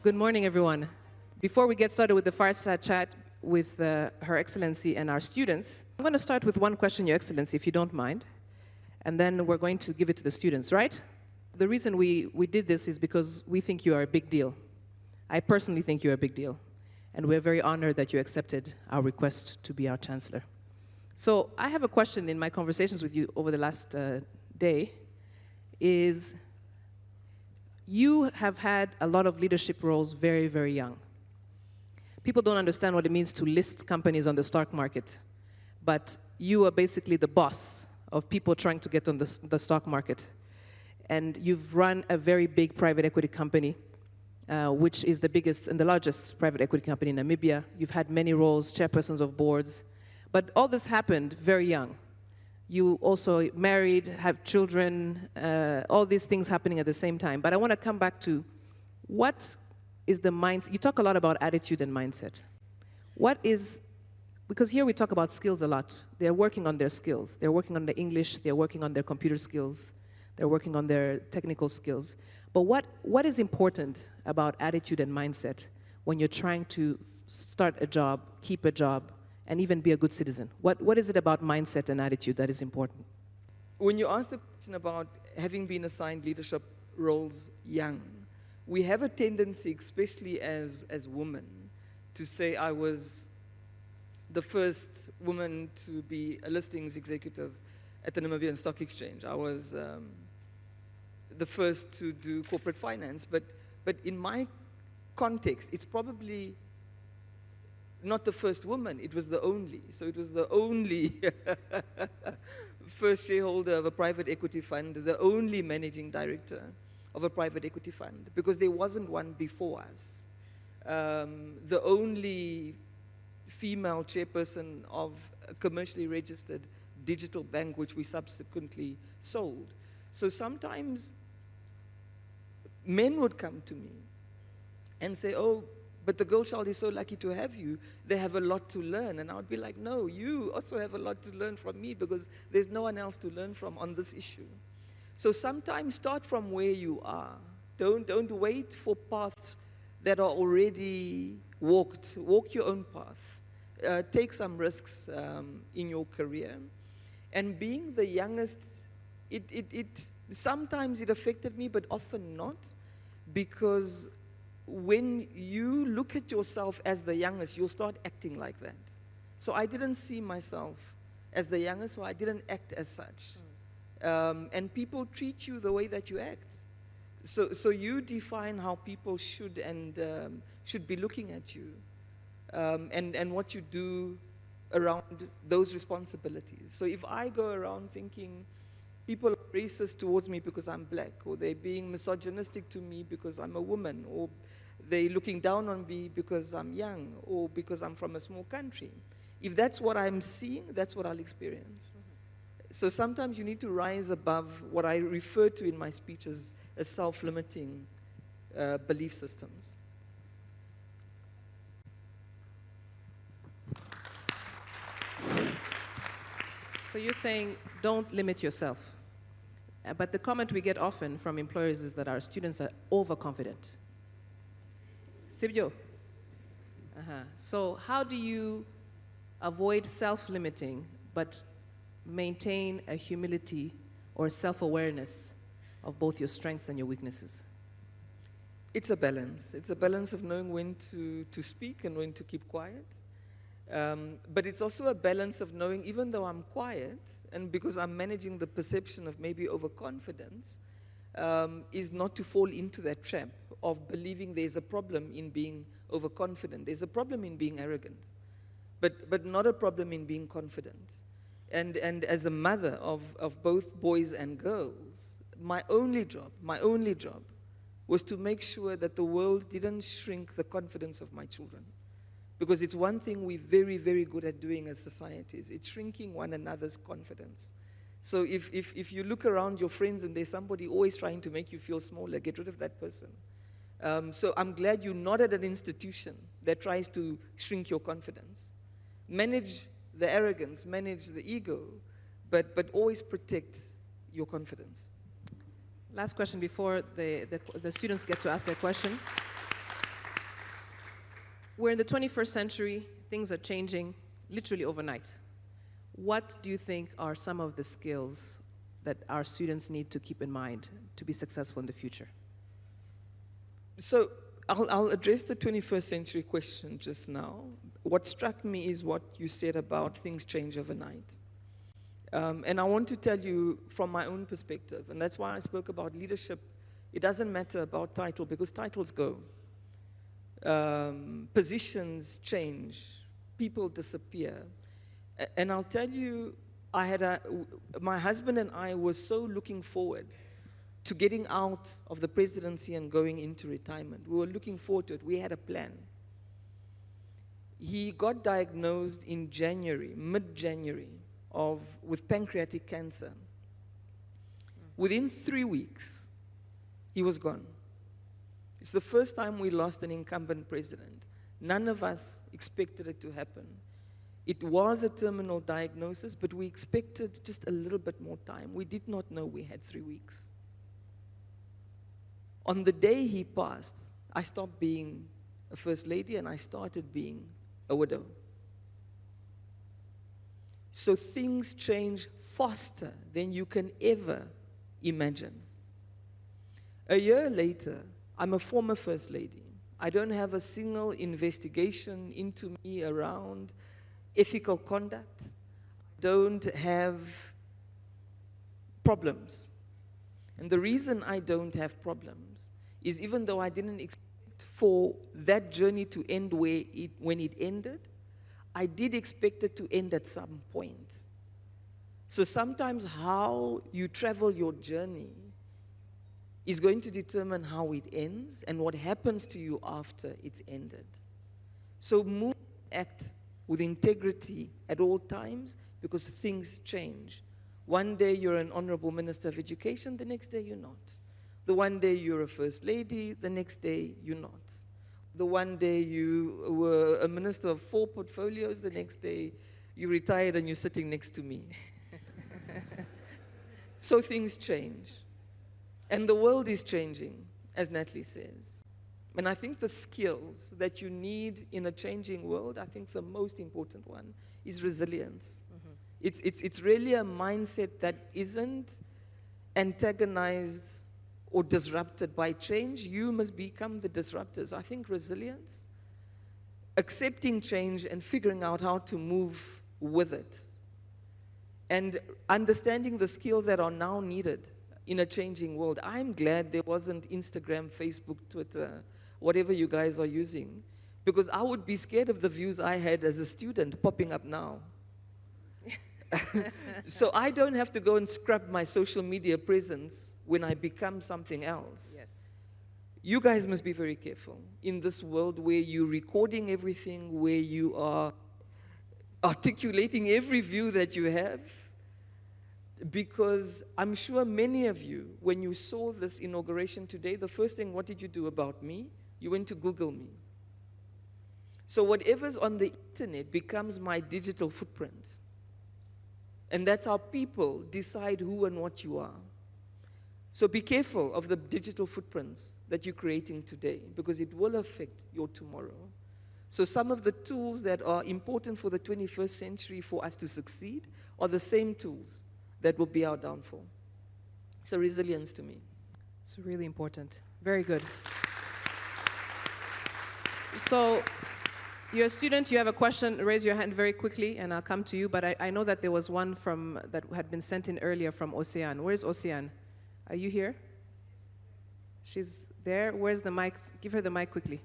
Good morning, everyone. Before we get started with the Fireside chat with Her Excellency and our students, I'm going to start with one question, Your Excellency, if you don't mind, and then we're going to give it to the students, right? The reason we did this is because we think you are a big deal. I personally think you're a big deal, and we're very honored that you accepted our request to be our Chancellor. So I have a question in my conversations with you over the last day, is you have had a lot of leadership roles very, very young. People don't understand what it means to list companies on the stock market, but you are basically the boss of people trying to get on the stock market. And you've run a very big private equity company, which is the biggest and the largest private equity company in Namibia. You've had many roles, chairpersons of boards, but all this happened very young. You also married, have children, all these things happening at the same time. But I want to come back to what is the mindset. You talk a lot about attitude and mindset. What is, because here we talk about skills a lot. They're working on their skills. They're working on the English, they're working on their computer skills, they're working on their technical skills. But what is important about attitude and mindset when you're trying to start a job, keep a job, and even be a good citizen? What is it about mindset and attitude that is important? When you ask the question about having been assigned leadership roles young, we have a tendency, especially as women, to say I was the first woman to be a listings executive at the Namibian Stock Exchange. I was the first to do corporate finance, but in my context, it's probably not the first woman, it was the only. So it was the only first shareholder of a private equity fund, the only managing director of a private equity fund, because there wasn't one before us. The only female chairperson of a commercially registered digital bank, which we subsequently sold. So sometimes men would come to me and say, oh, but the girl child is so lucky to have you. They have a lot to learn. And I would be like, no, you also have a lot to learn from me because there's no one else to learn from on this issue. So sometimes start from where you are. Don't wait for paths that are already walked. Walk your own path. Take some risks in your career. And being the youngest, sometimes it affected me, but often not, because when you look at yourself as the youngest, you'll start acting like that. So I didn't see myself as the youngest, so I didn't act as such. And people treat you the way that you act. So you define how people should be looking at you, and what you do around those responsibilities. So if I go around thinking people are racist towards me because I'm black, or they're being misogynistic to me because I'm a woman, or they're looking down on me because I'm young, or because I'm from a small country. If that's what I'm seeing, that's what I'll experience. So sometimes you need to rise above what I refer to in my speech as self-limiting belief systems. So you're saying don't limit yourself. But the comment we get often from employers is that our students are overconfident. Sibyo. So how do you avoid self-limiting but maintain a humility or self-awareness of both your strengths and your weaknesses? It's a balance. It's a balance of knowing when to speak and when to keep quiet. But it's also a balance of knowing, even though I'm quiet, and because I'm managing the perception of maybe overconfidence, is not to fall into that trap of believing there's a problem in being overconfident. There's a problem in being arrogant, but not a problem in being confident. And as a mother of both boys and girls, my only job was to make sure that the world didn't shrink the confidence of my children. Because it's one thing we're very, very good at doing as societies. It's shrinking one another's confidence. So if you look around your friends and there's somebody always trying to make you feel smaller, get rid of that person. So I'm glad you're not at an institution that tries to shrink your confidence. Manage the arrogance, manage the ego, but always protect your confidence. Last question before the students get to ask their question. We're in the 21st century. Things are changing literally overnight. What do you think are some of the skills that our students need to keep in mind to be successful in the future? So I'll address the 21st century question just now. What struck me is what you said about things change overnight. And I want to tell you from my own perspective, and that's why I spoke about leadership. It doesn't matter about title, because titles go. Positions change, people disappear. And I'll tell you, my husband and I were so looking forward to getting out of the presidency and going into retirement. We were looking forward to it. We had a plan. He got diagnosed in January, mid-January, with pancreatic cancer. Within 3 weeks, he was gone. It's the first time we lost an incumbent president. None of us expected it to happen. It was a terminal diagnosis, but we expected just a little bit more time. We did not know we had 3 weeks. On the day he passed, I stopped being a first lady and I started being a widow. So things change faster than you can ever imagine. A year later, I'm a former first lady. I don't have a single investigation into me around ethical conduct. I don't have problems. And the reason I don't have problems is, even though I didn't expect for that journey to end when it ended, I did expect it to end at some point. So sometimes how you travel your journey is going to determine how it ends and what happens to you after it's ended. So move, act with integrity at all times, because things change. One day you're an honorable minister of education, the next day you're not. The one day you're a first lady, the next day you're not. The one day you were a minister of 4 portfolios, the next day you retired and you're sitting next to me. So things change. And the world is changing, as Natalie says. And I think the skills that you need in a changing world, I think the most important one is resilience. Mm-hmm. It's really a mindset that isn't antagonized or disrupted by change. You must become the disruptors. I think resilience, accepting change and figuring out how to move with it, and understanding the skills that are now needed in a changing world. I'm glad there wasn't Instagram, Facebook, Twitter, whatever you guys are using, because I would be scared of the views I had as a student popping up now. So I don't have to go and scrub my social media presence when I become something else. Yes. You guys must be very careful in this world where you're recording everything, where you are articulating every view that you have. Because I'm sure many of you, when you saw this inauguration today, the first thing, what did you do about me? You went to Google me. So whatever's on the internet becomes my digital footprint. And that's how people decide who and what you are. So be careful of the digital footprints that you're creating today, because it will affect your tomorrow. So some of the tools that are important for the 21st century for us to succeed are the same tools that will be our downfall. So resilience to me. It's really important. Very good. So you're a student, you have a question, raise your hand very quickly and I'll come to you. But I know that there was one that had been sent in earlier from Ocean. Where's Ocean? Are you here? She's there. Where's the mic? Give her the mic quickly.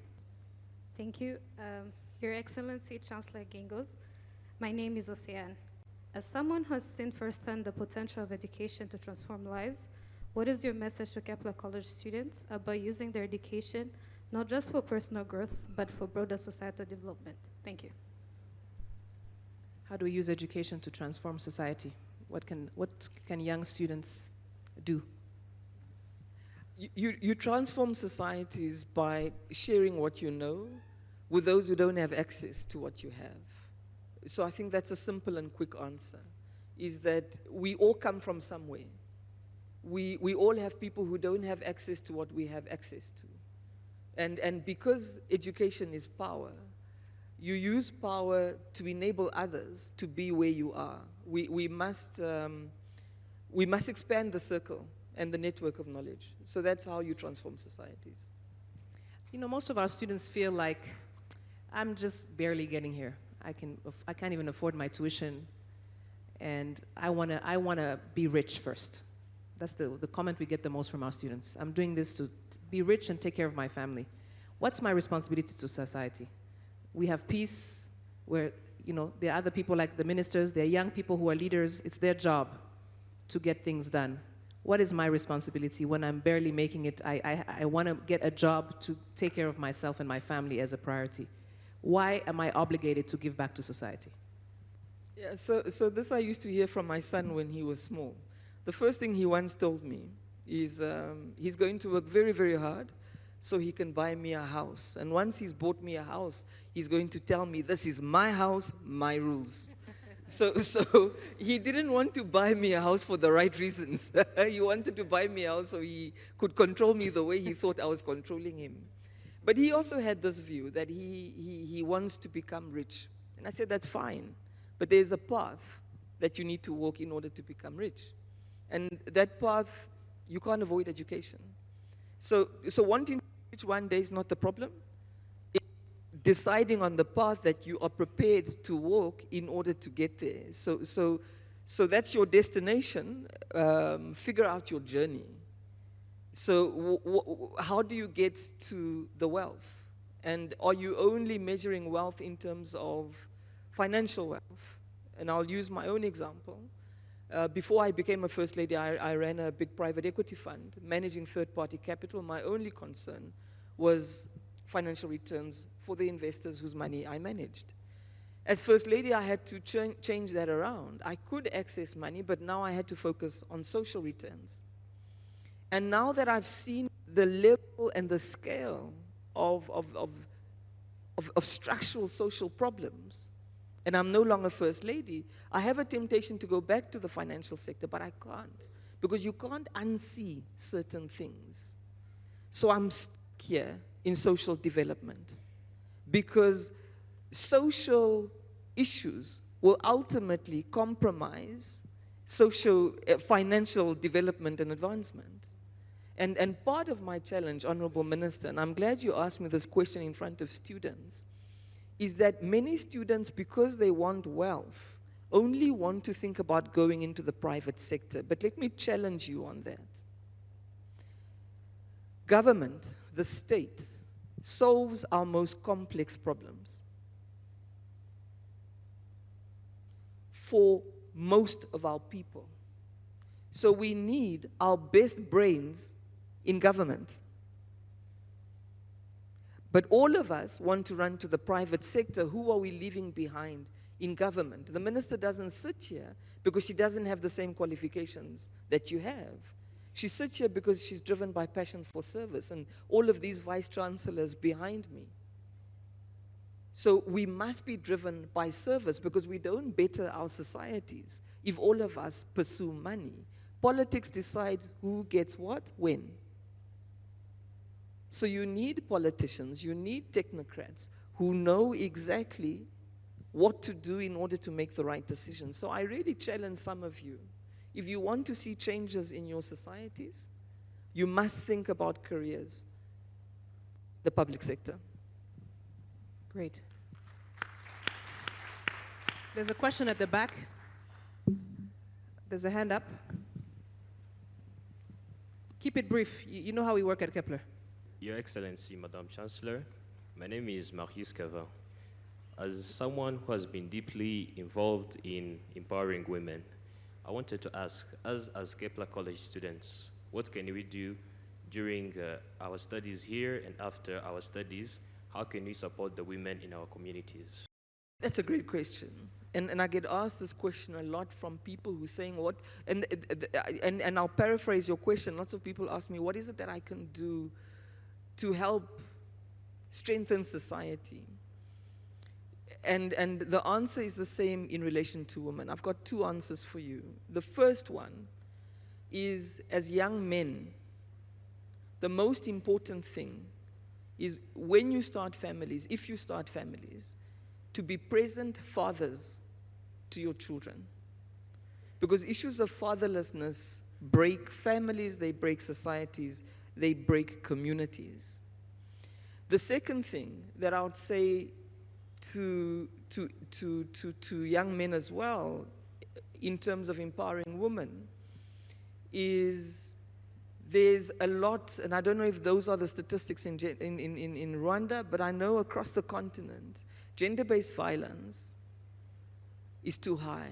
Thank you. Your Excellency, Chancellor Geingos, my name is Ocean. As someone who has seen firsthand the potential of education to transform lives, what is your message to Kepler College students about using their education not just for personal growth, but for broader societal development? Thank you. How do we use education to transform society? What can young students do? You transform societies by sharing what you know with those who don't have access to what you have. So I think that's a simple and quick answer, is that we all come from somewhere. We all have people who don't have access to what we have access to. And because education is power, you use power to enable others to be where you are. We must expand the circle and the network of knowledge. So that's how you transform societies. You know, most of our students feel like, I'm just barely getting here. I can't even afford my tuition, and I wanna be rich first. That's the comment we get the most from our students. I'm doing this to be rich and take care of my family. What's my responsibility to society? We have peace where, you know, there are other people like the ministers, there are young people who are leaders. It's their job to get things done. What is my responsibility when I'm barely making it? I want to get a job to take care of myself and my family as a priority. Why am I obligated to give back to society? Yeah, so this I used to hear from my son when he was small. The first thing he once told me is he's going to work very, very hard so he can buy me a house. And once he's bought me a house, he's going to tell me, this is my house, my rules. So he didn't want to buy me a house for the right reasons. He wanted to buy me a house so he could control me the way he thought I was controlling him. But he also had this view that he wants to become rich. And I said, that's fine. But there's a path that you need to walk in order to become rich. And that path, you can't avoid education. So wanting to be rich one day is not the problem. It's deciding on the path that you are prepared to walk in order to get there. So that's your destination. Figure out your journey. So how do you get to the wealth? And are you only measuring wealth in terms of financial wealth? And I'll use my own example. Before I became a First Lady, I ran a big private equity fund, managing third-party capital. My only concern was financial returns for the investors whose money I managed. As First Lady, I had to change that around. I could access money, but now I had to focus on social returns. And now that I've seen the level and the scale of structural social problems, and I'm no longer First Lady, I have a temptation to go back to the financial sector, but I can't, because you can't unsee certain things. So I'm stuck here in social development, because social issues will ultimately compromise financial development and advancement. And part of my challenge, Honorable Minister, and I'm glad you asked me this question in front of students, is that many students, because they want wealth, only want to think about going into the private sector. But let me challenge you on that. Government, the state, solves our most complex problems for most of our people. So we need our best brains in government. But all of us want to run to the private sector. Who are we leaving behind in government? The minister doesn't sit here because she doesn't have the same qualifications that you have. She sits here because she's driven by passion for service, and all of these vice chancellors behind me. So we must be driven by service, because we don't better our societies if all of us pursue money. Politics decide who gets what, when. So you need politicians, you need technocrats who know exactly what to do in order to make the right decisions. So I really challenge some of you. If you want to see changes in your societies, you must think about careers, the public sector. Great. There's a question at the back. There's a hand up. Keep it brief. You know how we work at Kepler. Your Excellency, Madam Chancellor, my name is Marius Cava. As someone who has been deeply involved in empowering women, I wanted to ask, as Kepler College students, what can we do during our studies here and after our studies? How can we support the women in our communities? That's a great question. And I get asked this question a lot from people who are saying what, and I'll paraphrase your question. Lots of people ask me, what is it that I can do to help strengthen society? And the answer is the same in relation to women. I've got two answers for you. The first one is, as young men, the most important thing is when you start families, if you start families, to be present fathers to your children. Because issues of fatherlessness break families, they break societies, they break communities. The second thing that I would say to young men as well, in terms of empowering women, is there's a lot, and I don't know if those are the statistics in Rwanda, but I know across the continent, gender-based violence is too high.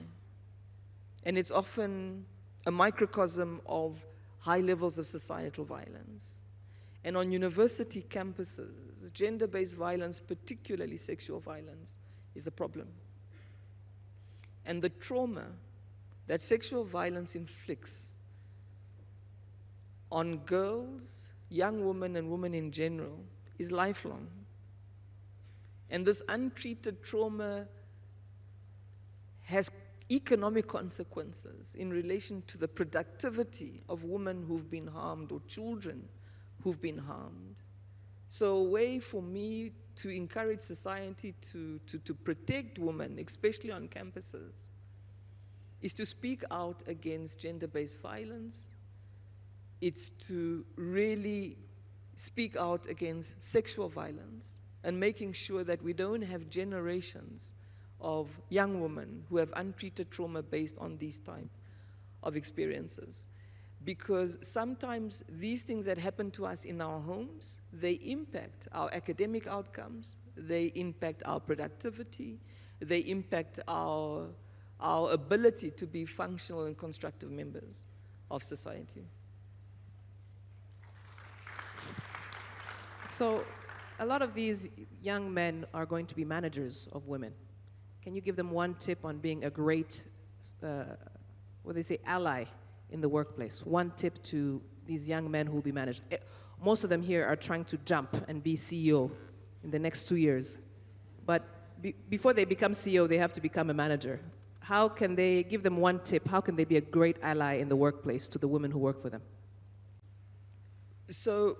And it's often a microcosm of high levels of societal violence. And on university campuses, gender-based violence, particularly sexual violence, is a problem. And the trauma that sexual violence inflicts on girls, young women, and women in general is lifelong. And this untreated trauma has economic consequences in relation to the productivity of women who've been harmed or children who've been harmed. So a way for me to encourage society to protect women, especially on campuses, is to speak out against gender-based violence. It's to really speak out against sexual violence and making sure that we don't have generations of young women who have untreated trauma based on these type of experiences. Because sometimes these things that happen to us in our homes, they impact our academic outcomes, they impact our productivity, they impact our ability to be functional and constructive members of society. So a lot of these young men are going to be managers of women. Can you give them one tip on being a great, ally in the workplace? One tip to these young men who will be managed. Most of them here are trying to jump and be CEO in the next 2 years. But before they become CEO, they have to become a manager. How can they give them one tip? How can they be a great ally in the workplace to the women who work for them? So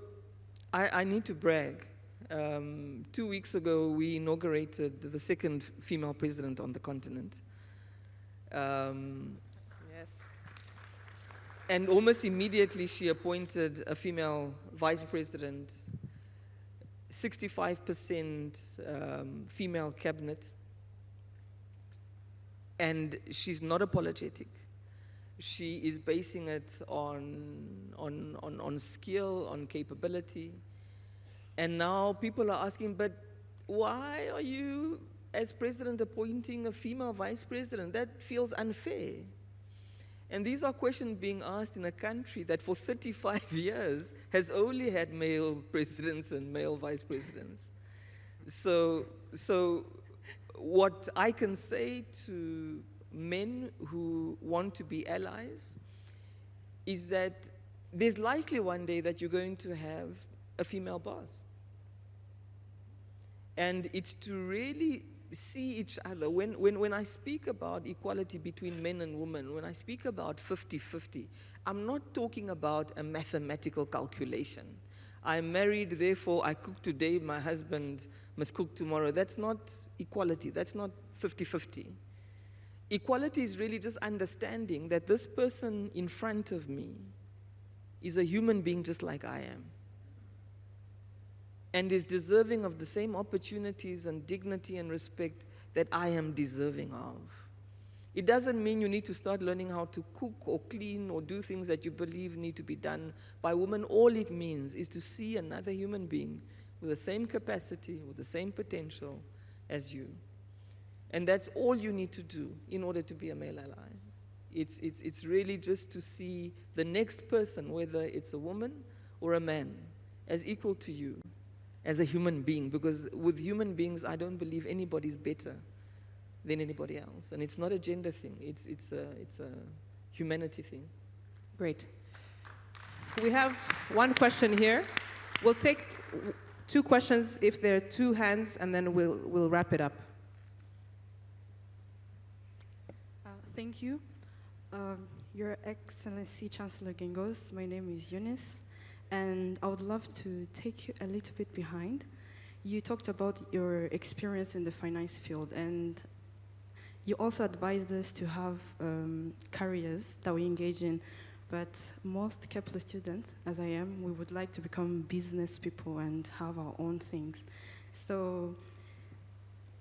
I need to brag. 2 weeks ago, we inaugurated the second female president on the continent. Yes. And almost immediately, she appointed a female vice president, 65% female cabinet. And she's not apologetic. She is basing it on skill, on capability. And now people are asking, but why are you, as president, appointing a female vice president? That feels unfair. And these are questions being asked in a country that for 35 years has only had male presidents and male vice presidents. So what I can say to men who want to be allies is that there's likely one day that you're going to have a female boss. And it's to really see each other. When I speak about equality between men and women, when I speak about 50-50, I'm not talking about a mathematical calculation. I'm married, therefore I cook today, my husband must cook tomorrow. That's not equality, that's not 50-50. Equality is really just understanding that this person in front of me is a human being just like I am, and is deserving of the same opportunities and dignity and respect that I am deserving of. It doesn't mean you need to start learning how to cook or clean or do things that you believe need to be done by women. All it means is to see another human being with the same capacity, with the same potential as you. And that's all you need to do in order to be a male ally. It's really just to see the next person, whether it's a woman or a man, as equal to you, as a human being. Because with human beings, I don't believe anybody's better than anybody else. And it's not a gender thing, it's a humanity thing. Great. We have one question here. We'll take 2 questions if there are 2 hands, and then we'll wrap it up. Thank you. Your Excellency Chancellor Geingos, my name is Eunice, and I would love to take you a little bit behind. you talked about your experience in the finance field, and you also advised us to have careers that we engage in. But most Kepler students, as I am, we would like to become business people and have our own things. So,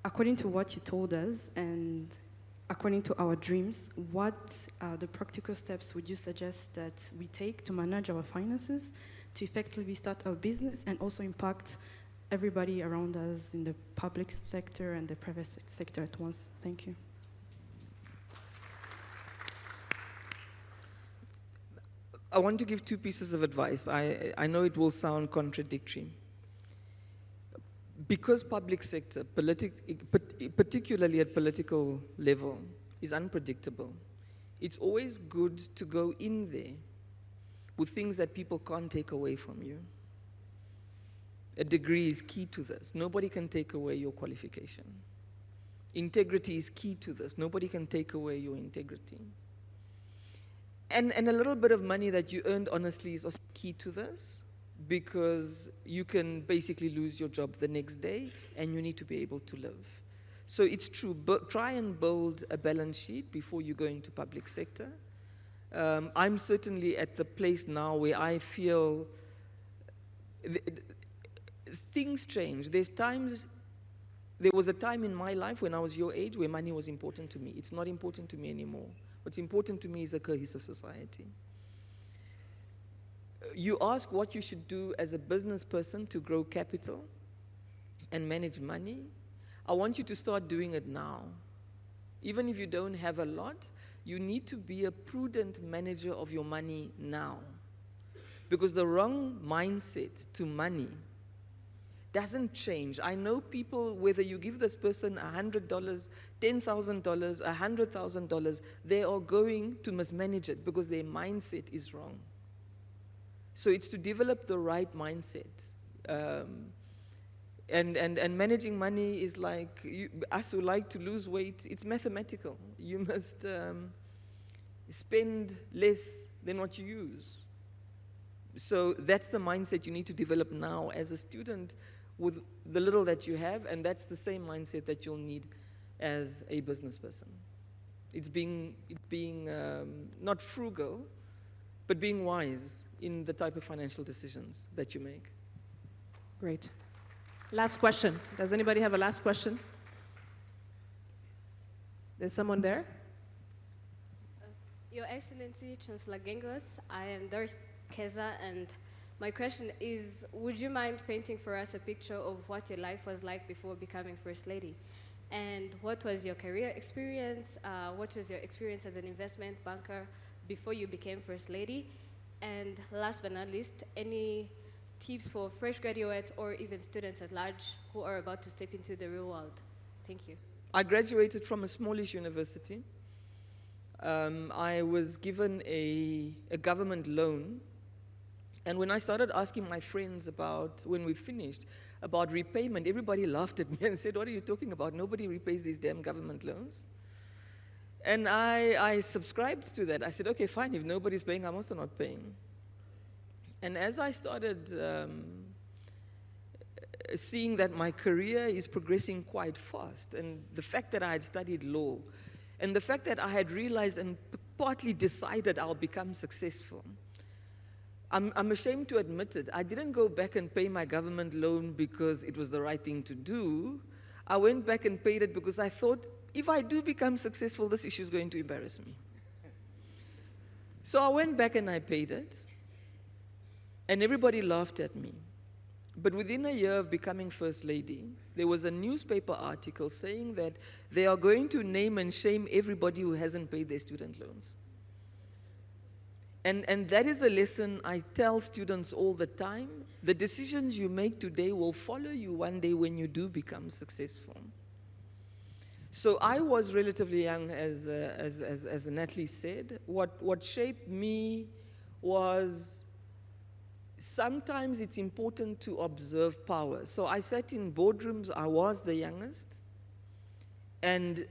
according to what you told us and according to our dreams, what are the practical steps would you suggest that we take to manage our finances, to effectively start our business and also impact everybody around us in the public sector and the private sector at once? Thank you. I want to give two pieces of advice. I know it will sound contradictory. Because public sector, particularly at political level, is unpredictable, it's always good to go in there with things that people can't take away from you. A degree is key to this. Nobody can take away your qualification. Integrity is key to this. Nobody can take away your integrity. And a little bit of money that you earned honestly is also key to this, because you can basically lose your job the next day and you need to be able to live. So it's true, but try and build a balance sheet before you go into public sector. I'm certainly at the place now where I feel things change. There was a time in my life when I was your age where money was important to me. It's not important to me anymore. What's important to me is a cohesive society. You ask what you should do as a business person to grow capital and manage money. I want you to start doing it now. Even if you don't have a lot, you need to be a prudent manager of your money now. Because the wrong mindset to money doesn't change. I know people, whether you give this person $100, $10,000, $100,000, they are going to mismanage it because their mindset is wrong. So it's to develop the right mindset. And managing money is like, us who like to lose weight, it's mathematical. You must spend less than what you use. So that's the mindset you need to develop now as a student with the little that you have, and that's the same mindset that you'll need as a business person. It's being not frugal, but being wise in the type of financial decisions that you make. Great. Last question. Does anybody have a last question? There's someone there? Your Excellency, Chancellor Geingos, I am Doris Keza, and my question is, would you mind painting for us a picture of what your life was like before becoming First Lady? And what was your career experience? What was your experience as an investment banker before you became First Lady? And last but not least, any tips for fresh graduates or even students at large who are about to step into the real world? Thank you. I graduated from a smallish university. I was given a government loan. And when I started asking my friends about, when we finished, about repayment, everybody laughed at me and said, what are you talking about? Nobody repays these damn government loans. And I subscribed to that. I said, okay, fine, if nobody's paying, I'm also not paying. And as I started seeing that my career is progressing quite fast, and the fact that I had studied law, and the fact that I had realized and partly decided I'll become successful, I'm ashamed to admit it. I didn't go back and pay my government loan because it was the right thing to do. I went back and paid it because I thought, if I do become successful, this issue is going to embarrass me. So I went back and I paid it, and everybody laughed at me. But within a year of becoming First Lady, there was a newspaper article saying that they are going to name and shame everybody who hasn't paid their student loans. And that is a lesson I tell students all the time. The decisions you make today will follow you one day when you do become successful. So I was relatively young, as Natalie said. What shaped me was sometimes it's important to observe power. So I sat in boardrooms, I was the youngest, and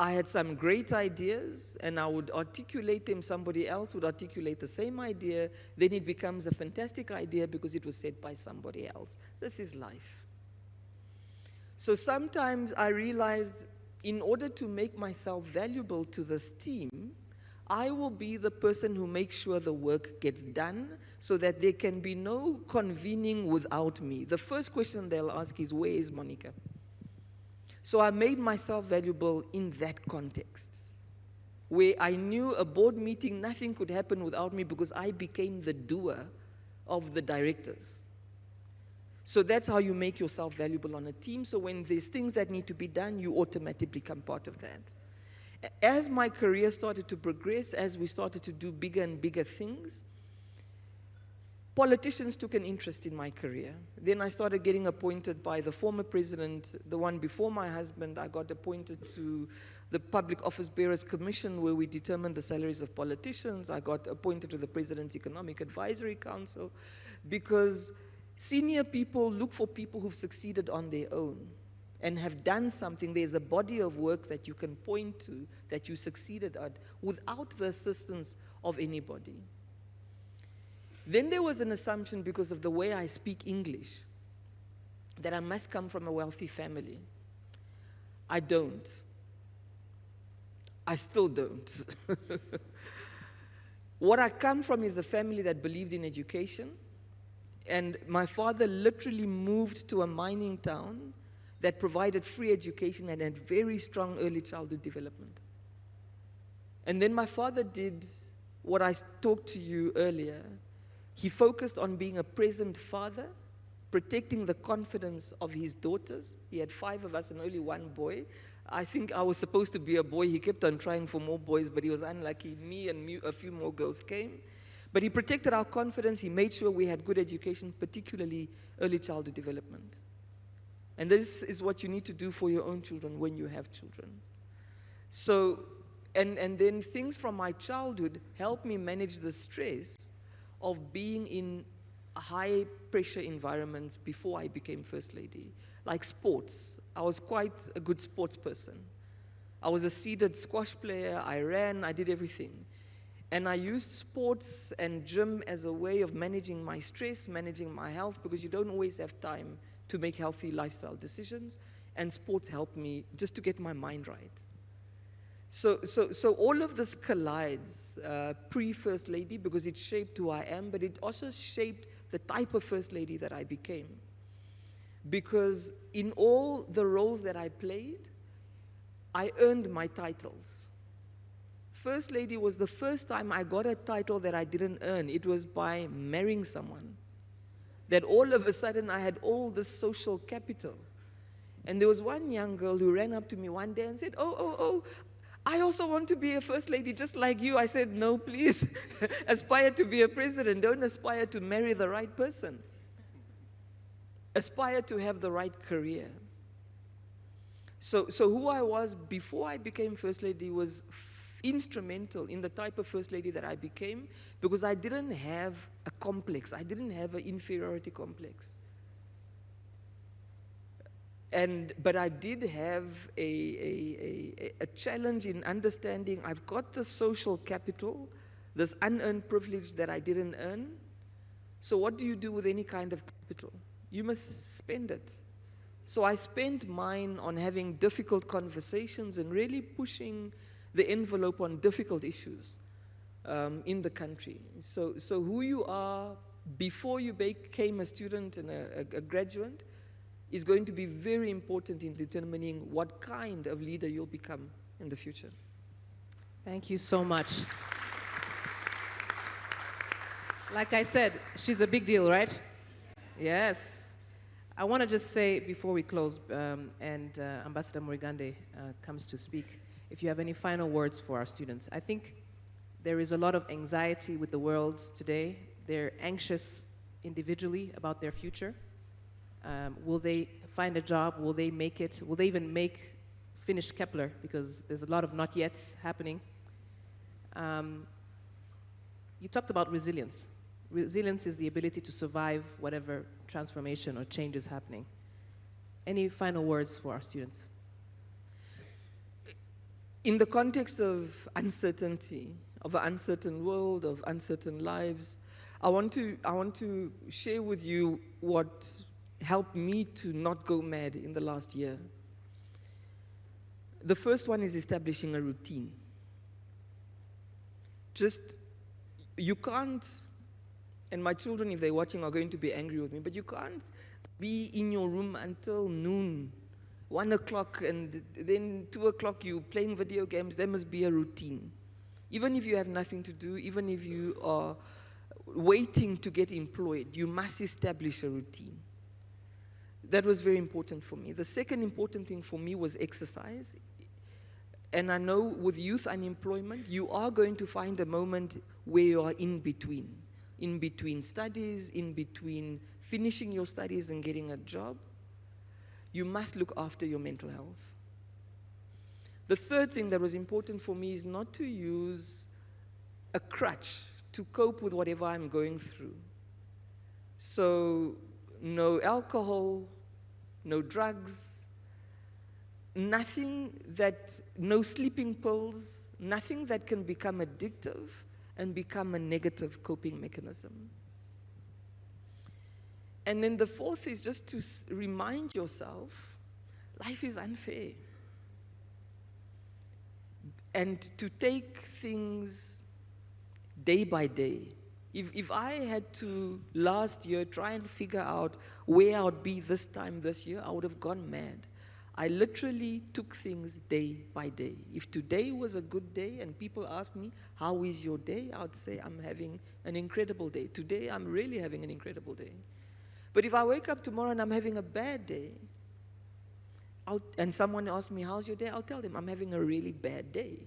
I had some great ideas, and I would articulate them, somebody else would articulate the same idea, then it becomes a fantastic idea because it was said by somebody else. This is life. So sometimes I realized in order to make myself valuable to this team, I will be the person who makes sure the work gets done so that there can be no convening without me. The first question they'll ask is, where is Monica? So I made myself valuable in that context, where I knew a board meeting, nothing could happen without me because I became the doer of the directors. So that's how you make yourself valuable on a team. So when there's things that need to be done, you automatically become part of that. As my career started to progress, as we started to do bigger and bigger things, politicians took an interest in my career. Then I started getting appointed by the former president, the one before my husband. I got appointed to the Public Office Bearers Commission, where we determine the salaries of politicians. I got appointed to the President's Economic Advisory Council, because senior people look for people who've succeeded on their own and have done something. There's a body of work that you can point to that you succeeded at without the assistance of anybody. Then there was an assumption, because of the way I speak English, that I must come from a wealthy family. I don't. I still don't. What I come from is a family that believed in education, and my father literally moved to a mining town that provided free education and had very strong early childhood development. And then my father did what I talked to you earlier. He focused on being a present father, protecting the confidence of his daughters. He had 5 of us and only 1 boy. I think I was supposed to be a boy. He kept on trying for more boys, but he was unlucky. Me and a few more girls came. But he protected our confidence. He made sure we had good education, particularly early childhood development. And this is what you need to do for your own children when you have children. So, and then things from my childhood helped me manage the stress of being in high pressure environments before I became First Lady. Like sports. I was quite a good sports person. I was a seeded squash player. I ran, I did everything. And I used sports and gym as a way of managing my stress, managing my health, because you don't always have time to make healthy lifestyle decisions, and sports helped me just to get my mind right. So all of this collides pre-First Lady, because it shaped who I am, but it also shaped the type of First Lady that I became. Because in all the roles that I played, I earned my titles. First Lady was the first time I got a title that I didn't earn. It was by marrying someone. That all of a sudden I had all this social capital. And there was one young girl who ran up to me one day and said, oh, I also want to be a First Lady just like you. I said, no, please, aspire to be a president. Don't aspire to marry the right person. Aspire to have the right career. So who I was before I became First Lady was instrumental in the type of First Lady that I became, because I didn't have a complex. I didn't have an inferiority complex. But I did have a challenge in understanding I've got the social capital, this unearned privilege that I didn't earn. So what do you do with any kind of capital? You must spend it. So I spent mine on having difficult conversations and really pushing the envelope on difficult issues in the country. So who you are before you became a student and a graduate is going to be very important in determining what kind of leader you'll become in the future. Thank you so much. Like I said, she's a big deal, right? Yes. I want to just say before we close, and Ambassador Murigande comes to speak, if you have any final words for our students. I think there is a lot of anxiety with the world today. They're anxious individually about their future. Will they find a job? Will they make it? Will they even finish Kepler? Because there's a lot of not yets happening. You talked about resilience. Resilience is the ability to survive whatever transformation or change is happening. Any final words for our students? In the context of uncertainty, of an uncertain world, of uncertain lives, I want to share with you what helped me to not go mad in the last year. The first one is establishing a routine. You can't, and my children, if they're watching, are going to be angry with me, but you can't be in your room until noon, 1 o'clock, and then 2 o'clock you're playing video games. There must be a routine. Even if you have nothing to do, even if you are waiting to get employed, you must establish a routine. That was very important for me. The second important thing for me was exercise. And I know with youth unemployment, you are going to find a moment where you are in between studies, in between finishing your studies and getting a job. You must look after your mental health. The third thing that was important for me is not to use a crutch to cope with whatever I'm going through. So no alcohol, no drugs, no sleeping pills, nothing that can become addictive and become a negative coping mechanism. And then the fourth is just to remind yourself, life is unfair. And to take things day by day. If I had to last year try and figure out where I would be this time this year, I would have gone mad. I literally took things day by day. If today was a good day and people asked me, how is your day? I would say, I'm having an incredible day. Today, I'm really having an incredible day. But if I wake up tomorrow and I'm having a bad day, and someone asks me, how's your day? I'll tell them, I'm having a really bad day.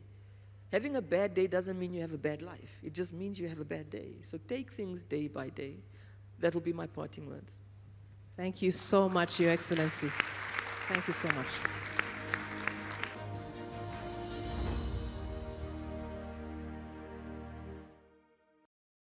Having a bad day doesn't mean you have a bad life. It just means you have a bad day. So take things day by day. That will be my parting words. Thank you so much, Your Excellency. Thank you so much.